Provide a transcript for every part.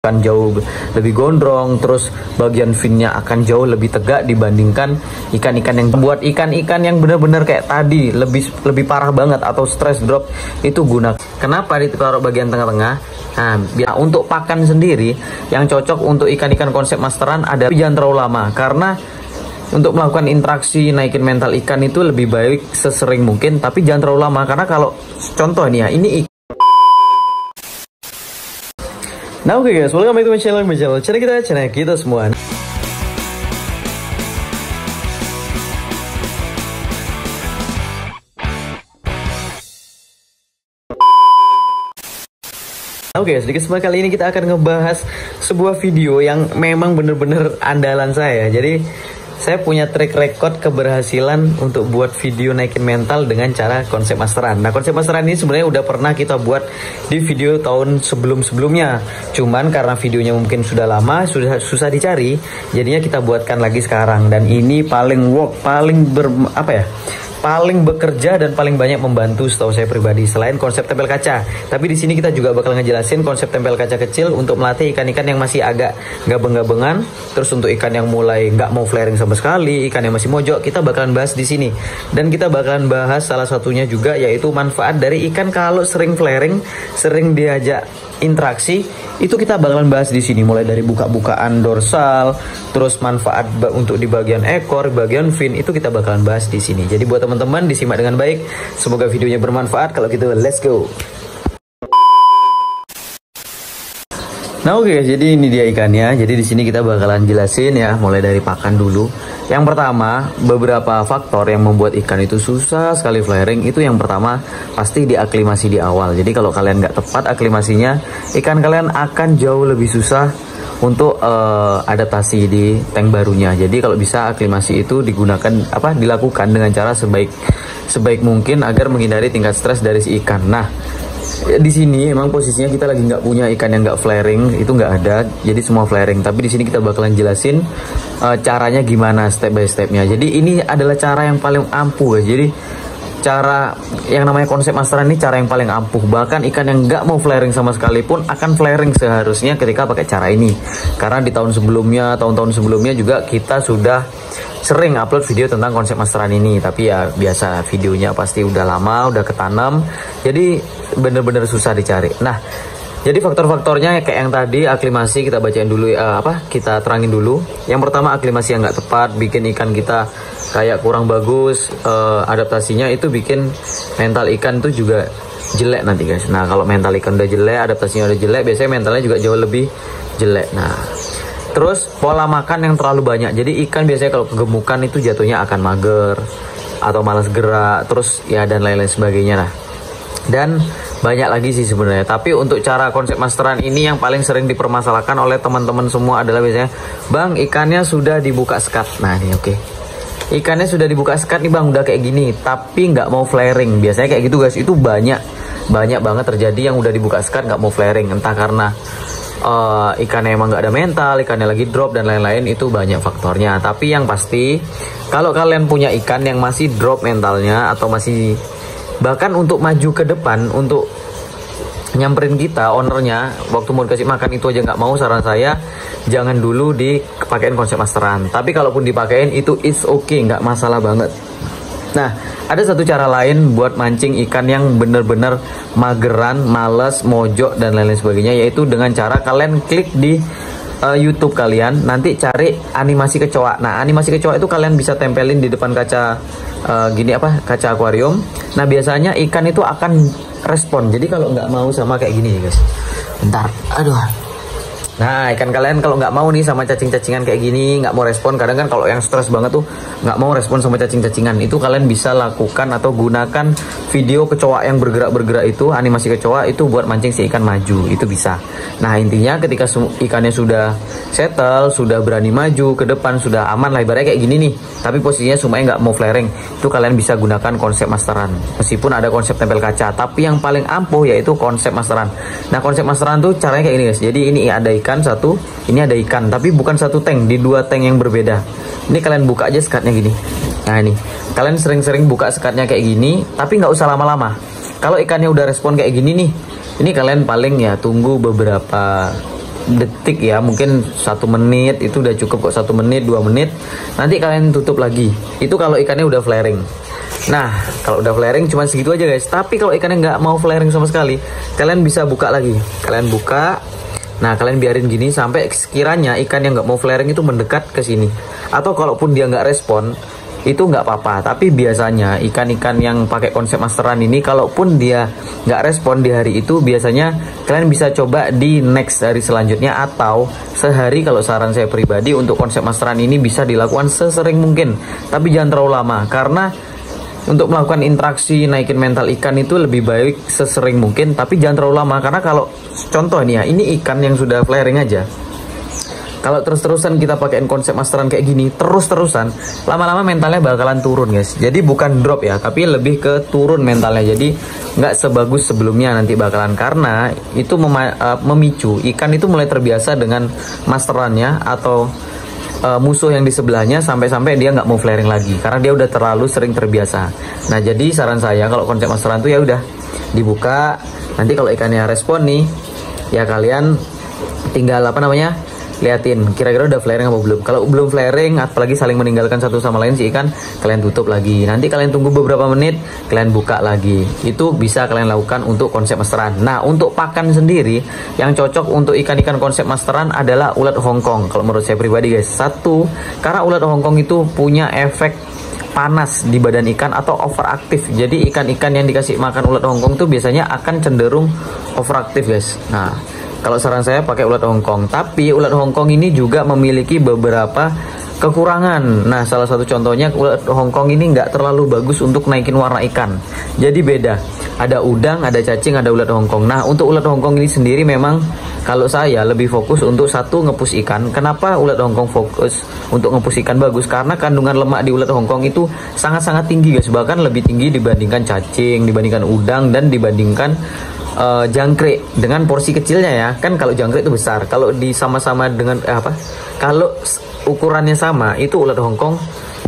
akan jauh lebih gondrong, terus bagian finnya akan jauh lebih tegak dibandingkan ikan-ikan yang buat ikan-ikan yang benar-benar kayak tadi lebih parah banget atau stress drop itu guna. Kenapa ditaruh bagian tengah-tengah? Nah, untuk pakan sendiri yang cocok untuk ikan-ikan konsep masteran ada, tapi jangan terlalu lama karena untuk melakukan interaksi naikin mental ikan itu lebih baik sesering mungkin, tapi jangan terlalu lama karena kalau contoh nih ya, ini Nah oke guys, welcome back to my channel channel kita semua. Oke, sedikit sebentar kali ini kita akan ngebahas sebuah video yang memang bener-bener andalan saya. Jadi saya punya track record keberhasilan untuk buat video naikin mental dengan cara konsep masteran. Nah, konsep masteran ini sebenarnya udah pernah kita buat di video tahun sebelum-sebelumnya. Cuman karena videonya mungkin sudah lama, sudah susah dicari, jadinya kita buatkan lagi sekarang. Dan ini paling paling bekerja dan paling banyak membantu setahu saya pribadi selain konsep tempel kaca. Tapi di sini kita juga bakal ngejelasin konsep tempel kaca kecil untuk melatih ikan-ikan yang masih agak gabeng-gabengan. Terus untuk ikan yang mulai nggak mau flaring sama sekali, ikan yang masih mojok, kita bakalan bahas di sini. Dan kita bakalan bahas salah satunya juga yaitu manfaat dari ikan kalau sering flaring, sering diajak interaksi, itu kita bakalan bahas di sini mulai dari buka-bukaan dorsal, terus manfaat untuk di bagian ekor, bagian fin, itu kita bakalan bahas di sini. Jadi buat teman-teman disimak dengan baik, semoga videonya bermanfaat. Kalau gitu let's go. Nah oke, jadi ini dia ikannya. Jadi di sini kita bakalan jelasin ya, mulai dari pakan dulu. Yang pertama, beberapa faktor yang membuat ikan itu susah sekali flaring. Itu yang pertama, pasti diaklimasi di awal. Jadi kalau kalian nggak tepat aklimasinya, ikan kalian akan jauh lebih susah untuk adaptasi di tank barunya. Jadi kalau bisa aklimasi itu dilakukan dengan cara sebaik mungkin agar menghindari tingkat stres dari si ikan. Nah, di sini emang posisinya kita lagi nggak punya ikan yang nggak flaring, itu nggak ada, jadi semua flaring. Tapi di sini kita bakalan jelasin caranya gimana step by stepnya. Jadi ini adalah cara yang paling ampuh ya. Jadi cara yang namanya konsep masteran ini cara yang paling ampuh. Bahkan ikan yang nggak mau flaring sama sekali pun akan flaring seharusnya ketika pakai cara ini. Karena di tahun-tahun sebelumnya juga kita sudah sering upload video tentang konsep masteran ini. Tapi ya biasa, videonya pasti udah lama, udah ketanam, jadi bener-bener susah dicari. Nah, jadi faktor-faktornya kayak yang tadi, aklimasi kita bacain dulu, kita terangin dulu. Yang pertama, aklimasi yang nggak tepat bikin ikan kita kayak kurang bagus, adaptasinya itu bikin mental ikan tuh juga jelek nanti guys. Nah, kalau mental ikan udah jelek, adaptasinya udah jelek, biasanya mentalnya juga jauh lebih jelek. Nah, terus pola makan yang terlalu banyak. Jadi ikan biasanya kalau kegemukan itu jatuhnya akan mager atau malas gerak, terus ya dan lain-lain sebagainya lah. Dan banyak lagi sih sebenarnya. Tapi untuk cara konsep masteran ini yang paling sering dipermasalahkan oleh teman-teman semua adalah biasanya, "Bang, ikannya sudah dibuka sekat." Nah, ini oke. Ikannya sudah dibuka sekat nih Bang, udah kayak gini, tapi nggak mau flaring. Biasanya kayak gitu guys, itu banyak banget terjadi yang udah dibuka sekat nggak mau flaring. Entah karena ikannya emang nggak ada mental, ikannya lagi drop dan lain-lain, itu banyak faktornya. Tapi yang pasti kalau kalian punya ikan yang masih drop mentalnya atau masih bahkan untuk maju ke depan untuk nyamperin kita ownernya waktu mau dikasih makan itu aja nggak mau, saran saya jangan dulu dipakein konsep masteran. Tapi kalaupun dipakein itu it's okay, nggak masalah banget. Nah, ada satu cara lain buat mancing ikan yang bener-bener mageran, males, mojok, dan lain-lain sebagainya, yaitu dengan cara kalian klik di YouTube kalian, nanti cari animasi kecoa. Nah, animasi kecoa itu kalian bisa tempelin di depan kaca kaca akuarium. Nah, biasanya ikan itu akan respon. Jadi kalau nggak mau sama kayak gini guys, bentar, aduh. Nah, ikan kalian kalau nggak mau nih sama cacing-cacingan kayak gini, nggak mau respon, kadang kan kalau yang stres banget tuh nggak mau respon sama cacing-cacingan, itu kalian bisa lakukan atau gunakan video kecoa yang bergerak-bergerak itu, animasi kecoa itu buat mancing si ikan maju, itu bisa. Nah, intinya ketika ikannya sudah settle, sudah berani maju ke depan, sudah aman lah ibaratnya kayak gini nih, tapi posisinya semuanya nggak mau flaring, itu kalian bisa gunakan konsep masteran. Meskipun ada konsep tempel kaca, tapi yang paling ampuh yaitu konsep masteran. Nah, konsep masteran tuh caranya kayak gini guys. Jadi ini ada ikan satu, ini ada ikan, tapi bukan satu tank, di dua tank yang berbeda. Ini kalian buka aja sekatnya gini. Nah, ini kalian sering-sering buka sekatnya kayak gini, tapi nggak usah lama-lama. Kalau ikannya udah respon kayak gini nih, ini kalian paling ya tunggu beberapa detik ya, mungkin 1 menit itu udah cukup kok, 1 menit 2 menit. Nanti kalian tutup lagi. Itu kalau ikannya udah flaring. Nah, kalau udah flaring cuma segitu aja guys. Tapi kalau ikannya nggak mau flaring sama sekali, kalian bisa buka lagi. Kalian buka. Nah, kalian biarin gini sampai sekiranya ikan yang nggak mau flaring itu mendekat ke sini. Atau kalaupun dia nggak respon, itu nggak apa-apa. Tapi biasanya ikan-ikan yang pakai konsep masteran ini, kalaupun dia nggak respon di hari itu, biasanya kalian bisa coba di next hari selanjutnya atau sehari. Kalau saran saya pribadi untuk konsep masteran ini bisa dilakukan sesering mungkin, tapi jangan terlalu lama, karena untuk melakukan interaksi naikin mental ikan itu lebih baik sesering mungkin, tapi jangan terlalu lama. Karena kalau contoh nih ya, ini ikan yang sudah flaring aja, kalau terus-terusan kita pakein konsep masteran kayak gini, terus-terusan, lama-lama mentalnya bakalan turun guys. Jadi bukan drop ya, tapi lebih ke turun mentalnya. Jadi nggak sebagus sebelumnya nanti bakalan, karena itu memicu ikan itu mulai terbiasa dengan masterannya atau musuh yang di sebelahnya, sampai-sampai dia nggak mau flaring lagi, karena dia udah terlalu sering terbiasa. Nah, jadi saran saya kalau konsep masteran tuh ya udah dibuka. Nanti kalau ikannya respon nih, ya kalian tinggal liatin kira-kira udah flaring apa belum. Kalau belum flaring, apalagi saling meninggalkan satu sama lain si ikan, kalian tutup lagi. Nanti kalian tunggu beberapa menit, kalian buka lagi. Itu bisa kalian lakukan untuk konsep masteran. Nah, untuk pakan sendiri yang cocok untuk ikan-ikan konsep masteran adalah ulat Hongkong. Kalau menurut saya pribadi guys, satu, karena ulat Hongkong itu punya efek panas di badan ikan atau overaktif. Jadi ikan-ikan yang dikasih makan ulat Hongkong tuh biasanya akan cenderung overaktif guys. Nah, kalau saran saya pakai ulat Hongkong. Tapi ulat Hongkong ini juga memiliki beberapa kekurangan. Nah, salah satu contohnya ulat Hongkong ini nggak terlalu bagus untuk naikin warna ikan. Jadi beda. Ada udang, ada cacing, ada ulat Hongkong. Nah, untuk ulat Hongkong ini sendiri memang kalau saya lebih fokus untuk satu, ngepus ikan. Kenapa ulat Hongkong fokus untuk ngepus ikan bagus? Karena kandungan lemak di ulat Hongkong itu sangat-sangat tinggi guys. Bahkan lebih tinggi dibandingkan cacing, dibandingkan udang, dan dibandingkan jangkrik. Dengan porsi kecilnya ya, kan kalau jangkrik itu besar. Kalau sama-sama dengan kalau ukurannya sama, itu ulat Hongkong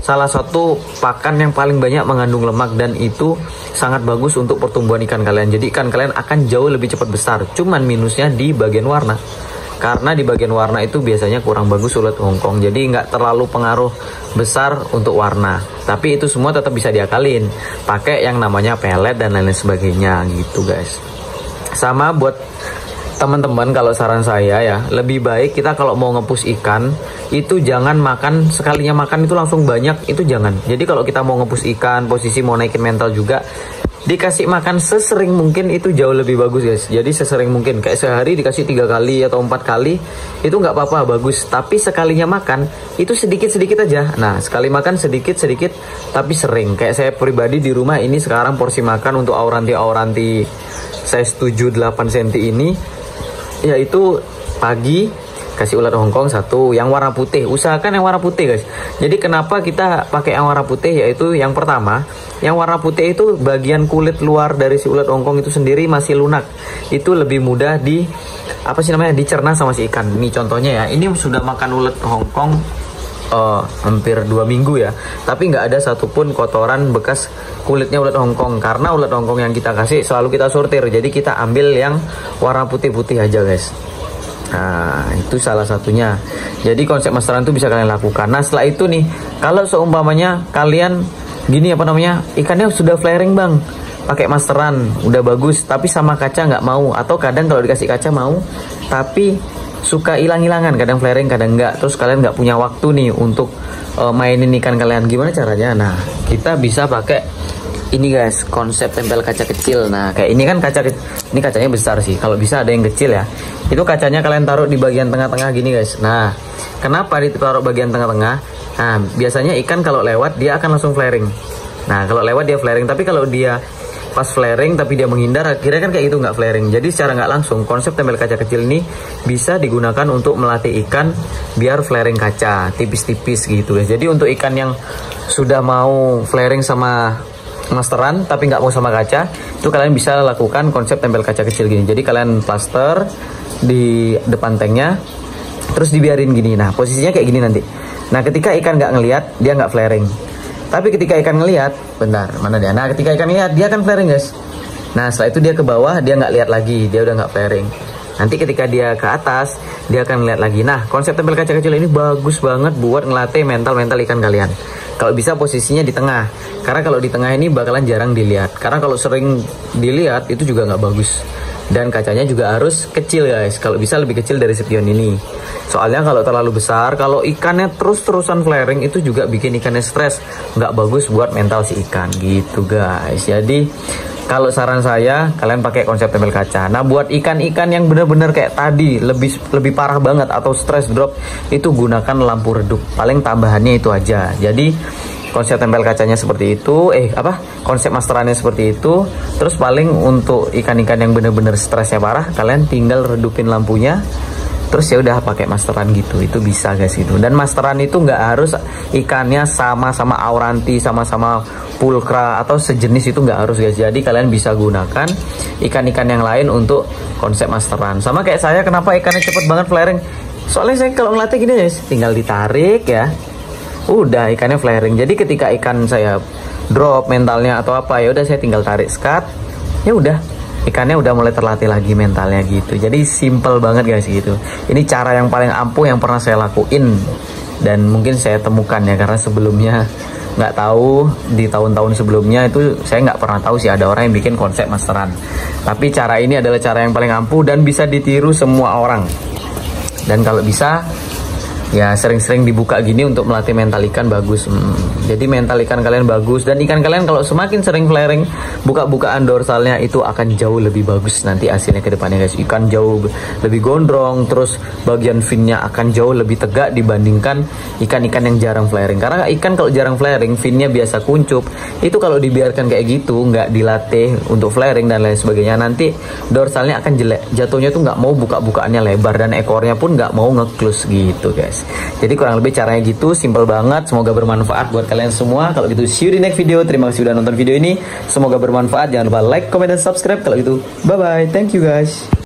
salah satu pakan yang paling banyak mengandung lemak, dan itu sangat bagus untuk pertumbuhan ikan kalian. Jadi ikan kalian akan jauh lebih cepat besar. Cuman minusnya di bagian warna, karena di bagian warna itu biasanya kurang bagus ulat Hongkong. Jadi nggak terlalu pengaruh besar untuk warna. Tapi itu semua tetap bisa diakalin pakai yang namanya pelet dan lain-lain sebagainya gitu guys. Sama buat teman-teman, kalau saran saya ya, lebih baik kita kalau mau ngepus ikan itu jangan makan sekalinya makan itu langsung banyak, itu jangan. Jadi kalau kita mau ngepus ikan, posisi mau naikin mental juga, dikasih makan sesering mungkin itu jauh lebih bagus guys. Jadi sesering mungkin, kayak sehari dikasih 3 kali atau 4 kali itu nggak apa-apa, bagus. Tapi sekalinya makan itu sedikit-sedikit aja. Nah, sekali makan sedikit-sedikit tapi sering. Kayak saya pribadi di rumah ini sekarang porsi makan untuk auranti size 7-8 cm ini, yaitu pagi kasih ulat Hongkong satu yang warna putih. Usahakan yang warna putih guys. Jadi kenapa kita pakai yang warna putih, yaitu yang pertama, yang warna putih itu bagian kulit luar dari si ulat Hongkong itu sendiri masih lunak. Itu lebih mudah dicerna sama si ikan. Ini contohnya ya, ini sudah makan ulat Hongkong hampir 2 minggu ya, tapi nggak ada satupun kotoran bekas kulitnya ulat Hongkong, karena ulat Hongkong yang kita kasih selalu kita sortir. Jadi kita ambil yang warna putih-putih aja guys. Nah, itu salah satunya. Jadi konsep masteran itu bisa kalian lakukan. Nah, setelah itu nih, kalau seumpamanya kalian gini ikannya sudah flaring bang, pakai masteran udah bagus, tapi sama kaca nggak mau, atau kadang kalau dikasih kaca mau tapi suka hilang-hilangan, kadang flaring kadang enggak, terus kalian nggak punya waktu nih untuk mainin ikan kalian, gimana caranya? Nah, kita bisa pakai ini guys, konsep tempel kaca kecil. Nah, kayak ini kan ini kacanya besar sih, kalau bisa ada yang kecil ya. Itu kacanya kalian taruh di bagian tengah-tengah gini guys. Nah, kenapa ditaruh bagian tengah-tengah? Nah, biasanya ikan kalau lewat dia akan langsung flaring. Nah, kalau lewat dia flaring, tapi kalau dia pas flaring tapi dia menghindar, akhirnya kan kayak itu nggak flaring. Jadi secara nggak langsung konsep tempel kaca kecil ini bisa digunakan untuk melatih ikan biar flaring kaca tipis-tipis gitu guys. Jadi untuk ikan yang sudah mau flaring sama masteran tapi nggak mau sama kaca, itu kalian bisa lakukan konsep tempel kaca kecil gini. Jadi kalian plaster di depan tanknya, terus dibiarin gini. Nah, posisinya kayak gini nanti. Nah, ketika ikan nggak ngelihat, dia nggak flaring. Tapi ketika ikan ngelihat, bentar, mana dia? Nah, ketika ikan ngelihat, dia akan flaring guys. Nah, setelah itu dia ke bawah, dia nggak lihat lagi, dia udah nggak flaring. Nanti ketika dia ke atas, dia akan lihat lagi. Nah, konsep tempel kaca kecil ini bagus banget buat ngelatih mental-mental ikan kalian. Kalau bisa posisinya di tengah, karena kalau di tengah ini bakalan jarang dilihat. Karena kalau sering dilihat itu juga nggak bagus. Dan kacanya juga harus kecil guys, kalau bisa lebih kecil dari spion ini. Soalnya kalau terlalu besar, kalau ikannya terus-terusan flaring itu juga bikin ikannya stres. Nggak bagus buat mental si ikan gitu guys. Jadi kalau saran saya, kalian pakai konsep tempel kaca. Nah, buat ikan-ikan yang bener-bener kayak tadi, lebih parah banget atau stress drop, itu gunakan lampu redup. Paling tambahannya itu aja. Jadi konsep tempel kacanya seperti itu, konsep masterannya seperti itu. Terus paling untuk ikan-ikan yang bener-bener stresnya parah, kalian tinggal redupin lampunya. Terus ya udah pakai masteran gitu, itu bisa guys gitu. Dan masteran itu nggak harus ikannya sama-sama auranti, sama-sama pulkra atau sejenis, itu nggak harus guys. Jadi kalian bisa gunakan ikan-ikan yang lain untuk konsep masteran. Sama kayak saya, kenapa ikannya cepet banget flaring? Soalnya saya kalau ngelatih gini guys, tinggal ditarik ya, udah ikannya flaring. Jadi ketika ikan saya drop mentalnya atau apa, ya udah saya tinggal tarik skat, ya udah ikannya udah mulai terlatih lagi mentalnya gitu. Jadi simple banget guys gitu. Ini cara yang paling ampuh yang pernah saya lakuin dan mungkin saya temukan ya, karena sebelumnya nggak tahu, di tahun-tahun sebelumnya itu saya nggak pernah tahu sih ada orang yang bikin konsep masteran. Tapi cara ini adalah cara yang paling ampuh dan bisa ditiru semua orang. Dan kalau bisa ya sering-sering dibuka gini untuk melatih mental ikan bagus. Jadi mental ikan kalian bagus, dan ikan kalian kalau semakin sering flaring, buka-bukaan dorsalnya itu akan jauh lebih bagus nanti hasilnya ke depannya guys. Ikan jauh lebih gondrong, terus bagian finnya akan jauh lebih tegak dibandingkan ikan-ikan yang jarang flaring. Karena ikan kalau jarang flaring, finnya biasa kuncup, itu kalau dibiarkan kayak gitu, nggak dilatih untuk flaring dan lain sebagainya, nanti dorsalnya akan jelek. Jatuhnya tuh nggak mau buka-bukaannya lebar, dan ekornya pun nggak mau nge-close gitu guys. Jadi kurang lebih caranya gitu, simple banget. Semoga bermanfaat buat kalian semua. Kalau gitu see you di next video. Terima kasih udah nonton video ini, semoga bermanfaat. Jangan lupa like, comment, dan subscribe. Kalau gitu bye bye, thank you guys.